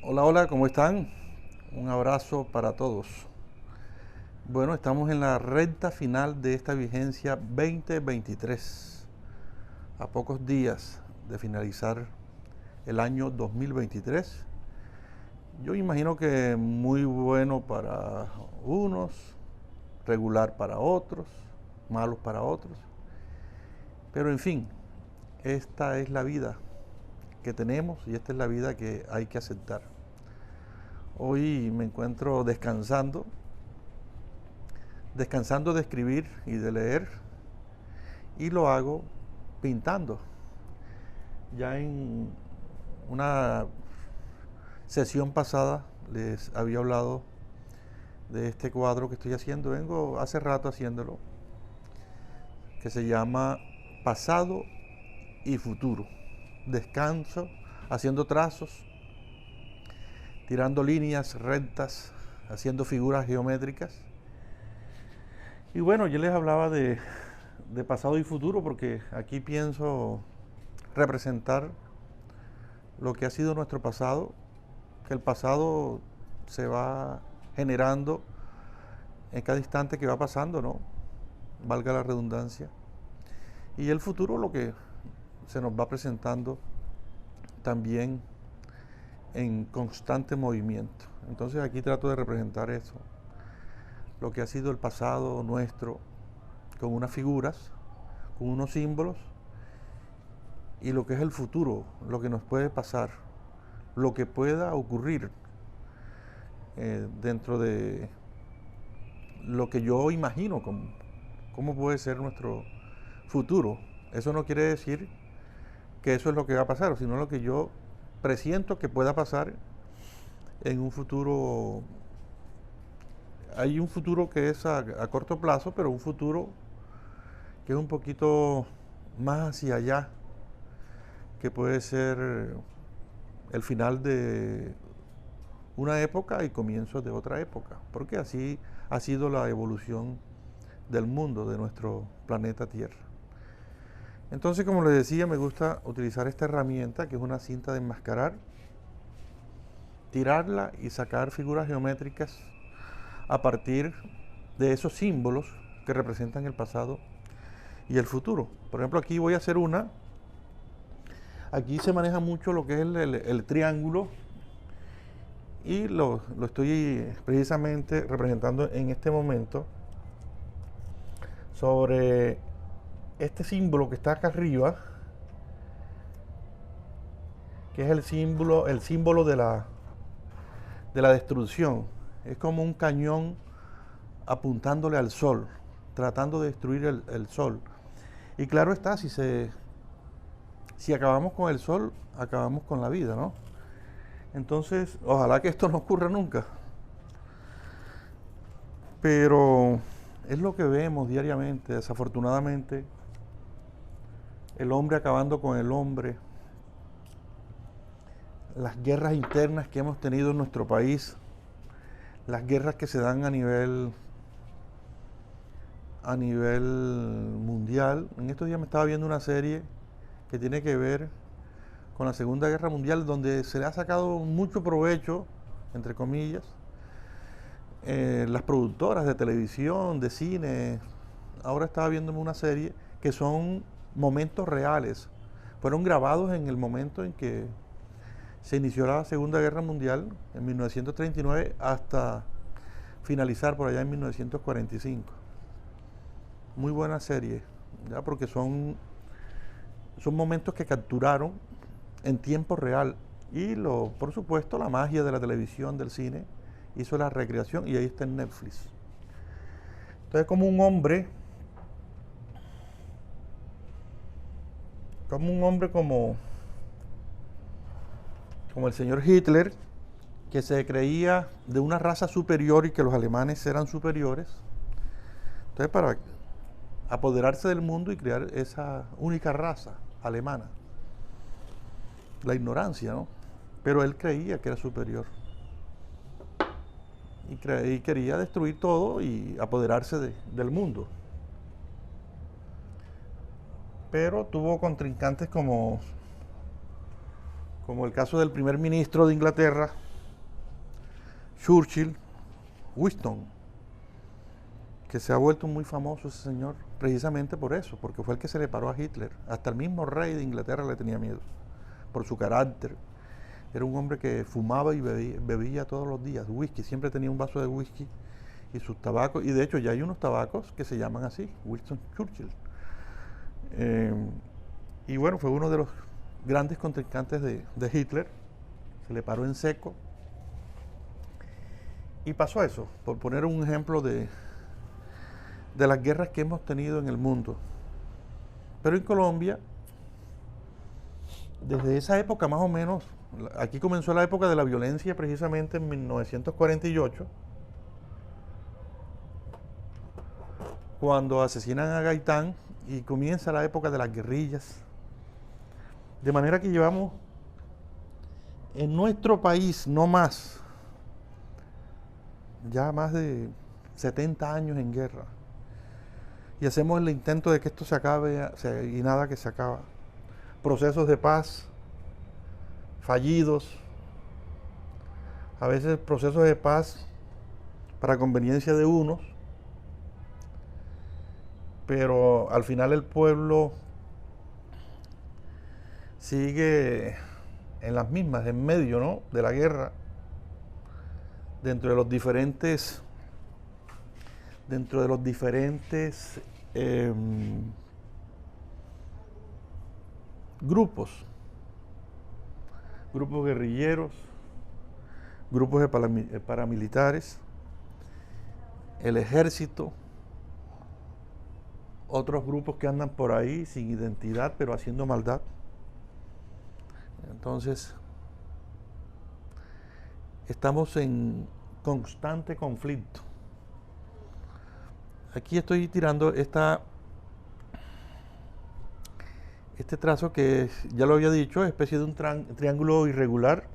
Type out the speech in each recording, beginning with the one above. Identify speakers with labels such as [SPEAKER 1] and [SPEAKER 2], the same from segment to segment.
[SPEAKER 1] Hola, hola, ¿cómo están? Un abrazo para todos. Bueno, estamos en la recta final de esta vigencia 2023. A pocos días de finalizar el año 2023. Yo imagino que muy bueno para unos, regular para otros, malos para otros. Pero en fin, esta es la vida que tenemos y esta es la vida que hay que aceptar. Hoy me encuentro descansando de escribir y de leer, y lo hago pintando. Ya en una sesión pasada les había hablado de este cuadro que estoy haciendo, vengo hace rato haciéndolo, que se llama Pasado y Futuro. Descanso, haciendo trazos, tirando líneas rectas, haciendo figuras geométricas. Y bueno, yo les hablaba de pasado y futuro porque aquí pienso representar lo que ha sido nuestro pasado, que el pasado se va generando en cada instante que va pasando, ¿no? Valga la redundancia. Y el futuro lo que se nos va presentando también en constante movimiento. Entonces aquí trato de representar eso, lo que ha sido el pasado nuestro, con unas figuras, con unos símbolos, y lo que es el futuro, lo que nos puede pasar, lo que pueda ocurrir dentro de lo que yo imagino, cómo puede ser nuestro futuro. Eso no quiere decir que eso es lo que va a pasar, sino lo que yo presiento que pueda pasar en un futuro. Hay un futuro que es a corto plazo, pero un futuro que es un poquito más hacia allá, que puede ser el final de una época y comienzos de otra época, porque así ha sido la evolución del mundo, de nuestro planeta Tierra. Entonces, como les decía, me gusta utilizar esta herramienta, que es una cinta de enmascarar, tirarla y sacar figuras geométricas a partir de esos símbolos que representan el pasado y el futuro. Por ejemplo, aquí voy a hacer una. Aquí se maneja mucho lo que es el triángulo, y lo estoy precisamente representando en este momento sobre este símbolo que está acá arriba, que es el símbolo de la destrucción. Es como un cañón apuntándole al sol, tratando de destruir el sol. Y claro está, si acabamos con el sol, acabamos con la vida, ¿no? Entonces, ojalá que esto no ocurra nunca. Pero es lo que vemos diariamente, desafortunadamente, el hombre acabando con el hombre, las guerras internas que hemos tenido en nuestro país, las guerras que se dan a nivel mundial. En estos días me estaba viendo una serie que tiene que ver con la Segunda Guerra Mundial, donde se le ha sacado mucho provecho, entre comillas, las productoras de televisión, de cine. Ahora estaba viéndome una serie que son momentos reales, fueron grabados en el momento en que se inició la Segunda Guerra Mundial, en 1939, hasta finalizar por allá en 1945. Muy buena serie, ¿ya? Porque son momentos que capturaron en tiempo real. Y por supuesto, la magia de la televisión, del cine, hizo la recreación, y ahí está en Netflix. Entonces, como un hombre como el señor Hitler, que se creía de una raza superior y que los alemanes eran superiores. Entonces, para apoderarse del mundo y crear esa única raza alemana, la ignorancia, ¿no? Pero él creía que era superior y quería destruir todo y apoderarse del mundo. Pero tuvo contrincantes como el caso del primer ministro de Inglaterra, Churchill, Winston, que se ha vuelto muy famoso ese señor precisamente por eso, porque fue el que se le paró a Hitler. Hasta el mismo rey de Inglaterra le tenía miedo, por su carácter. Era un hombre que fumaba y bebía todos los días whisky, siempre tenía un vaso de whisky y sus tabacos, y de hecho ya hay unos tabacos que se llaman así, Winston Churchill. Y bueno, fue uno de los grandes contrincantes de Hitler, se le paró en seco, y pasó eso, por poner un ejemplo de las guerras que hemos tenido en el mundo. Pero en Colombia, desde esa época más o menos, aquí comenzó la época de la violencia precisamente en 1948, cuando asesinan a Gaitán y comienza la época de las guerrillas. De manera que llevamos en nuestro país no más, ya más de 70 años en guerra. Y hacemos el intento de que esto se acabe y nada que se acaba. Procesos de paz fallidos, a veces procesos de paz para conveniencia de unos, pero al final el pueblo sigue en las mismas, en medio, ¿no?, de la guerra, dentro de los diferentes grupos guerrilleros, grupos de paramilitares, el ejército, otros grupos que andan por ahí sin identidad pero haciendo maldad. Entonces, estamos en constante conflicto. Aquí estoy tirando este trazo que, ya lo había dicho, es especie de un triángulo irregular,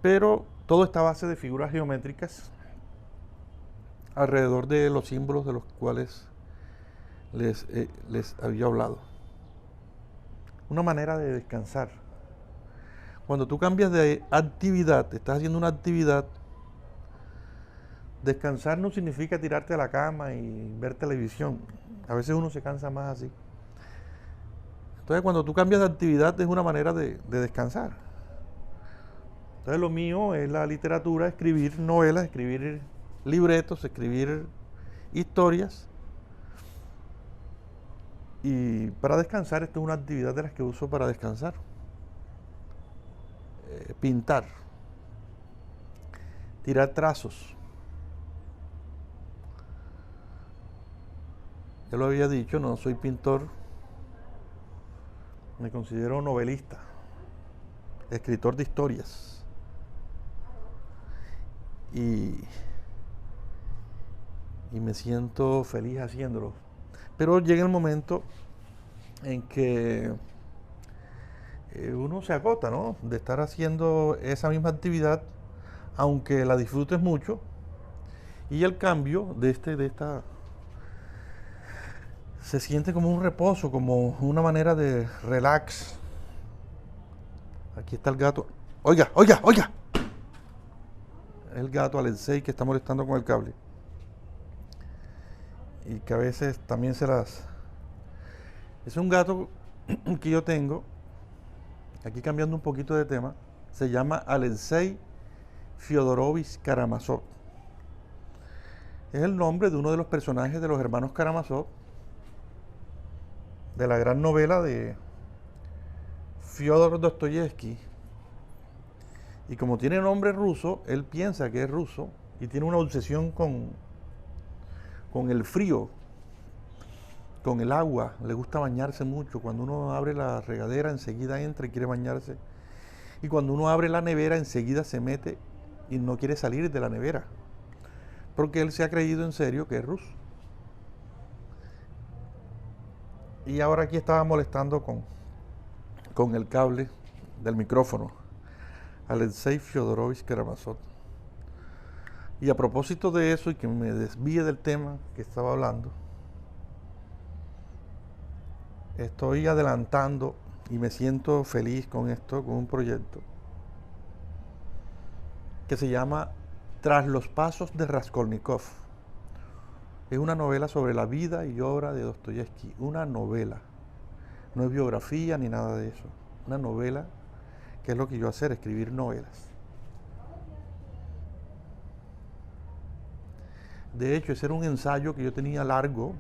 [SPEAKER 1] pero todo está a base de figuras geométricas alrededor de los símbolos de los cuales les había hablado. Una manera de descansar. Cuando tú cambias de actividad, estás haciendo una actividad, descansar no significa tirarte a la cama y ver televisión. A veces uno se cansa más así. Entonces, cuando tú cambias de actividad es una manera de descansar. Entonces, lo mío es la literatura, escribir novelas, escribir libretos, escribir historias. Y para descansar, esto es una actividad de las que uso para descansar. Pintar, tirar trazos. Ya lo había dicho, no soy pintor, me considero novelista, escritor de historias. Y me siento feliz haciéndolo. Pero llega el momento en que uno se agota, ¿no?, de estar haciendo esa misma actividad, aunque la disfrutes mucho, y el cambio de esta se siente como un reposo, como una manera de relax. Aquí está el gato. Oiga, oiga, oiga. El gato Alexei que está molestando con el cable. Y que a veces también es un gato que yo tengo, aquí cambiando un poquito de tema, se llama Alexei Fyodorovich Karamazov. Es el nombre de uno de los personajes de los hermanos Karamazov, de la gran novela de Fyodor Dostoyevsky. Y como tiene nombre ruso, él piensa que es ruso y tiene una obsesión con el frío, con el agua. Le gusta bañarse mucho. Cuando uno abre la regadera, enseguida entra y quiere bañarse. Y cuando uno abre la nevera, enseguida se mete y no quiere salir de la nevera. Porque él se ha creído en serio que es ruso. Y ahora aquí estaba molestando con el cable del micrófono. Alexei Fyodorovich Karamazov. Y a propósito de eso, y que me desvíe del tema que estaba hablando, estoy adelantando y me siento feliz con esto, con un proyecto que se llama Tras los pasos de Raskolnikov. Es una novela sobre la vida y obra de Dostoyevski, una novela. No es biografía ni nada de eso. Una novela, que es lo que yo hacer, escribir novelas. De hecho, ese era un ensayo que yo tenía largo,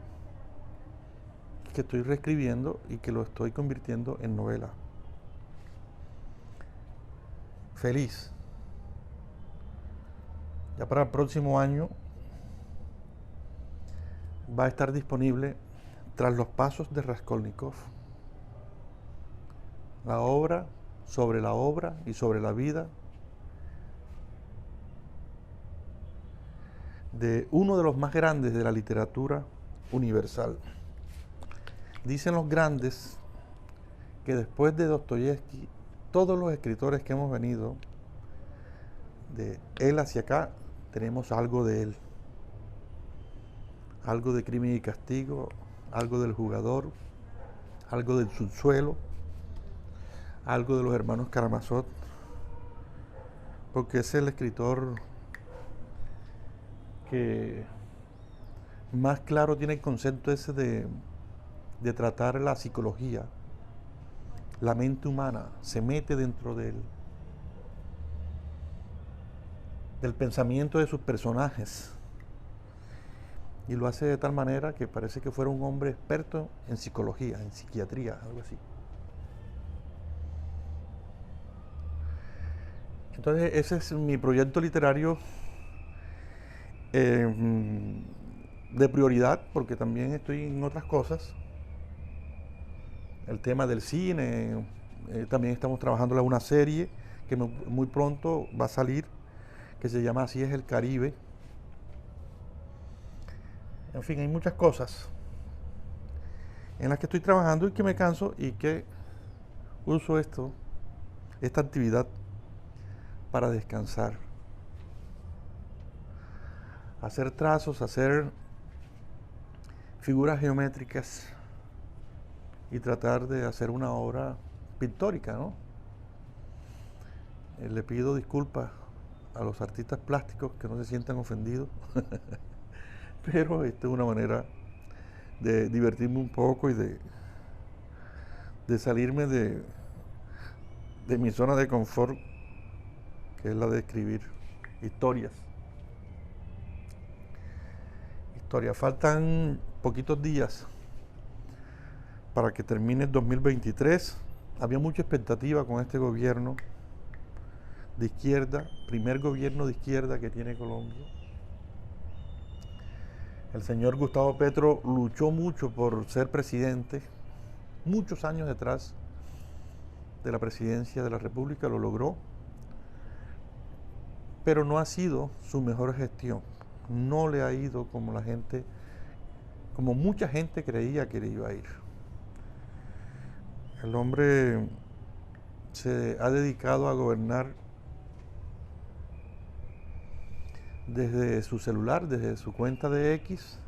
[SPEAKER 1] que estoy reescribiendo y que lo estoy convirtiendo en novela. Feliz. Ya para el próximo año va a estar disponible Tras los pasos de Raskolnikov. La obra y sobre la vida de uno de los más grandes de la literatura universal. Dicen los grandes que después de Dostoyevski, todos los escritores que hemos venido de él hacia acá, tenemos algo de él. Algo de Crimen y Castigo, algo del Jugador, algo del Subsuelo, algo de los hermanos Karamazov, porque es el escritor que más claro tiene el concepto ese de tratar la psicología, la mente humana, se mete dentro del pensamiento de sus personajes y lo hace de tal manera que parece que fuera un hombre experto en psicología, en psiquiatría, algo así. Entonces ese es mi proyecto literario de prioridad, porque también estoy en otras cosas. El tema del cine, también estamos trabajando en una serie que muy pronto va a salir, que se llama Así es el Caribe. En fin, hay muchas cosas en las que estoy trabajando y que me canso y que uso esta actividad para descansar. Hacer trazos, hacer figuras geométricas y tratar de hacer una obra pictórica, ¿no? Le pido disculpas a los artistas plásticos que no se sientan ofendidos, pero esta es una manera de divertirme un poco y de salirme de mi zona de confort, que es la de escribir historias. Faltan poquitos días para que termine el 2023. Había mucha expectativa con este gobierno de izquierda, primer gobierno de izquierda que tiene Colombia. El señor Gustavo Petro luchó mucho por ser presidente, muchos años detrás de la presidencia de la República, lo logró, pero no ha sido su mejor gestión. No le ha ido como como mucha gente creía que le iba a ir. El hombre se ha dedicado a gobernar desde su celular, desde su cuenta de X,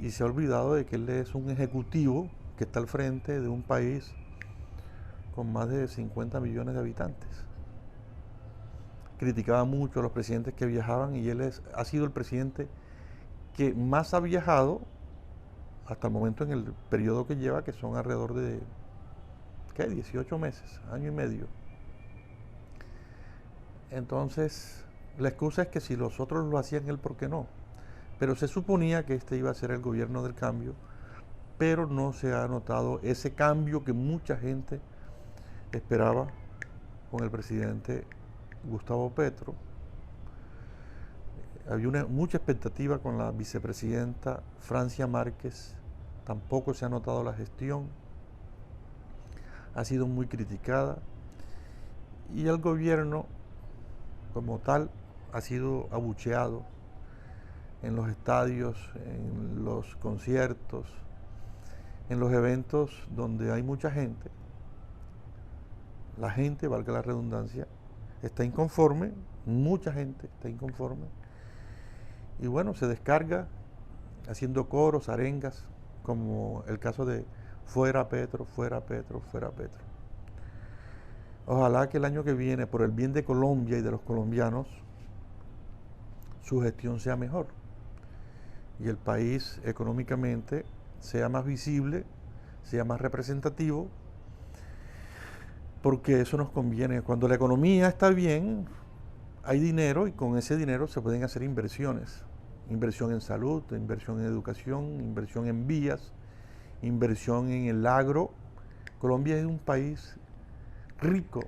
[SPEAKER 1] y se ha olvidado de que él es un ejecutivo que está al frente de un país con más de 50 millones de habitantes. Criticaba mucho a los presidentes que viajaban y él ha sido el presidente que más ha viajado hasta el momento en el periodo que lleva, que son alrededor de 18 meses, año y medio. Entonces, la excusa es que si los otros lo hacían, él, ¿por qué no? Pero se suponía que este iba a ser el gobierno del cambio, pero no se ha notado ese cambio que mucha gente esperaba con el presidente Gustavo Petro. Había mucha expectativa con la vicepresidenta Francia Márquez, tampoco se ha notado la gestión, ha sido muy criticada y el gobierno como tal ha sido abucheado en los estadios, en los conciertos, en los eventos donde hay mucha gente. La gente, valga la redundancia, está inconforme, mucha gente está inconforme, y bueno, se descarga haciendo coros, arengas, como el caso de fuera Petro, fuera Petro, fuera Petro. Ojalá que el año que viene, por el bien de Colombia y de los colombianos, su gestión sea mejor y el país económicamente sea más visible, sea más representativo, porque eso nos conviene. Cuando la economía está bien, hay dinero y con ese dinero se pueden hacer inversiones. Inversión en salud, inversión en educación, inversión en vías, inversión en el agro. Colombia es un país rico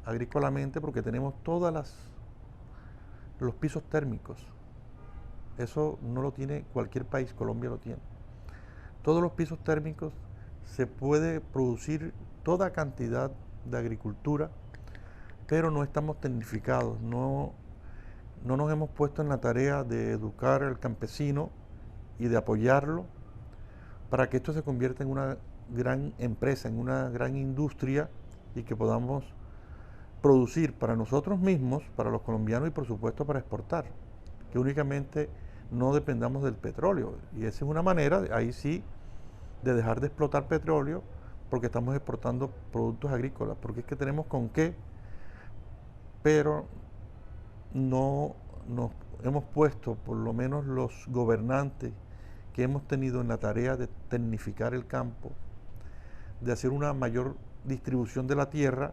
[SPEAKER 1] agrícolamente porque tenemos los pisos térmicos. Eso no lo tiene cualquier país, Colombia lo tiene. Todos los pisos térmicos se puede producir toda cantidad de agricultura, pero no estamos tecnificados, no nos hemos puesto en la tarea de educar al campesino y de apoyarlo para que esto se convierta en una gran empresa, en una gran industria y que podamos producir para nosotros mismos, para los colombianos y por supuesto para exportar, que únicamente no dependamos del petróleo. Y esa es una manera, ahí sí, de dejar de explotar petróleo porque estamos exportando productos agrícolas, porque es que tenemos con qué, pero no nos hemos puesto, por lo menos los gobernantes que hemos tenido en la tarea de tecnificar el campo, de hacer una mayor distribución de la tierra,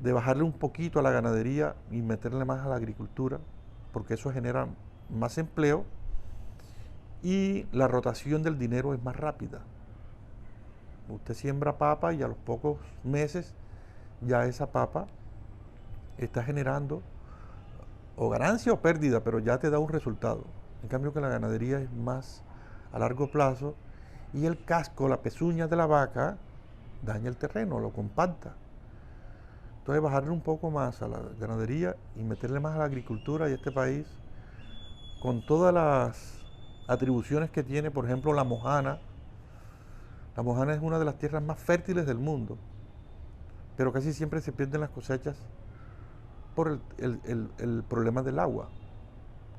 [SPEAKER 1] de bajarle un poquito a la ganadería y meterle más a la agricultura, porque eso genera más empleo y la rotación del dinero es más rápida. Usted siembra papa y a los pocos meses ya esa papa está generando o ganancia o pérdida, pero ya te da un resultado. En cambio que la ganadería es más a largo plazo y el casco, la pezuña de la vaca, daña el terreno, lo compacta. Entonces bajarle un poco más a la ganadería y meterle más a la agricultura y este país, con todas las atribuciones que tiene, por ejemplo la Mojana. La Mojana es una de las tierras más fértiles del mundo, pero casi siempre se pierden las cosechas por el problema del agua,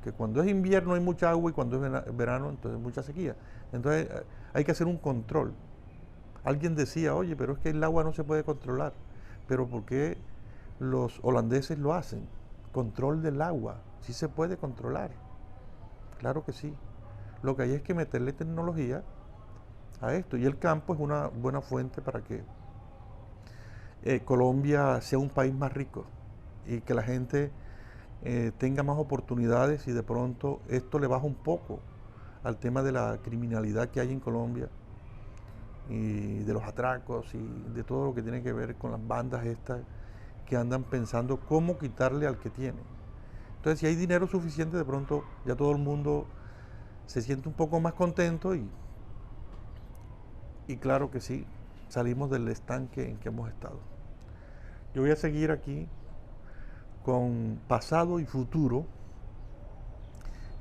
[SPEAKER 1] que cuando es invierno hay mucha agua y cuando es verano entonces mucha sequía. Entonces hay que hacer un control. Alguien decía, oye, pero es que el agua no se puede controlar. Pero ¿por qué los holandeses lo hacen? Control del agua, sí se puede controlar, claro que sí. Lo que hay es que meterle tecnología a esto y el campo es una buena fuente para que Colombia sea un país más rico y que la gente tenga más oportunidades y de pronto esto le baja un poco al tema de la criminalidad que hay en Colombia y de los atracos y de todo lo que tiene que ver con las bandas estas que andan pensando cómo quitarle al que tiene. Entonces si hay dinero suficiente de pronto ya todo el mundo se siente un poco más contento y claro que sí, salimos del estanque en que hemos estado. Yo voy a seguir aquí con pasado y futuro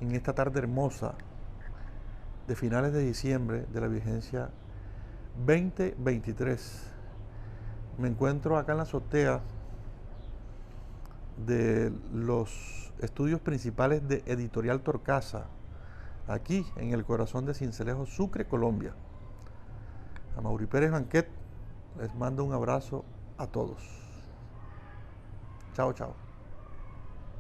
[SPEAKER 1] en esta tarde hermosa de finales de diciembre de la vigencia 2023. Me encuentro acá en la azotea de los estudios principales de Editorial Torcasa, aquí en el corazón de Sincelejo, Sucre, Colombia. Amaury Pérez Banquet les mando un abrazo a todos. Chao, chao.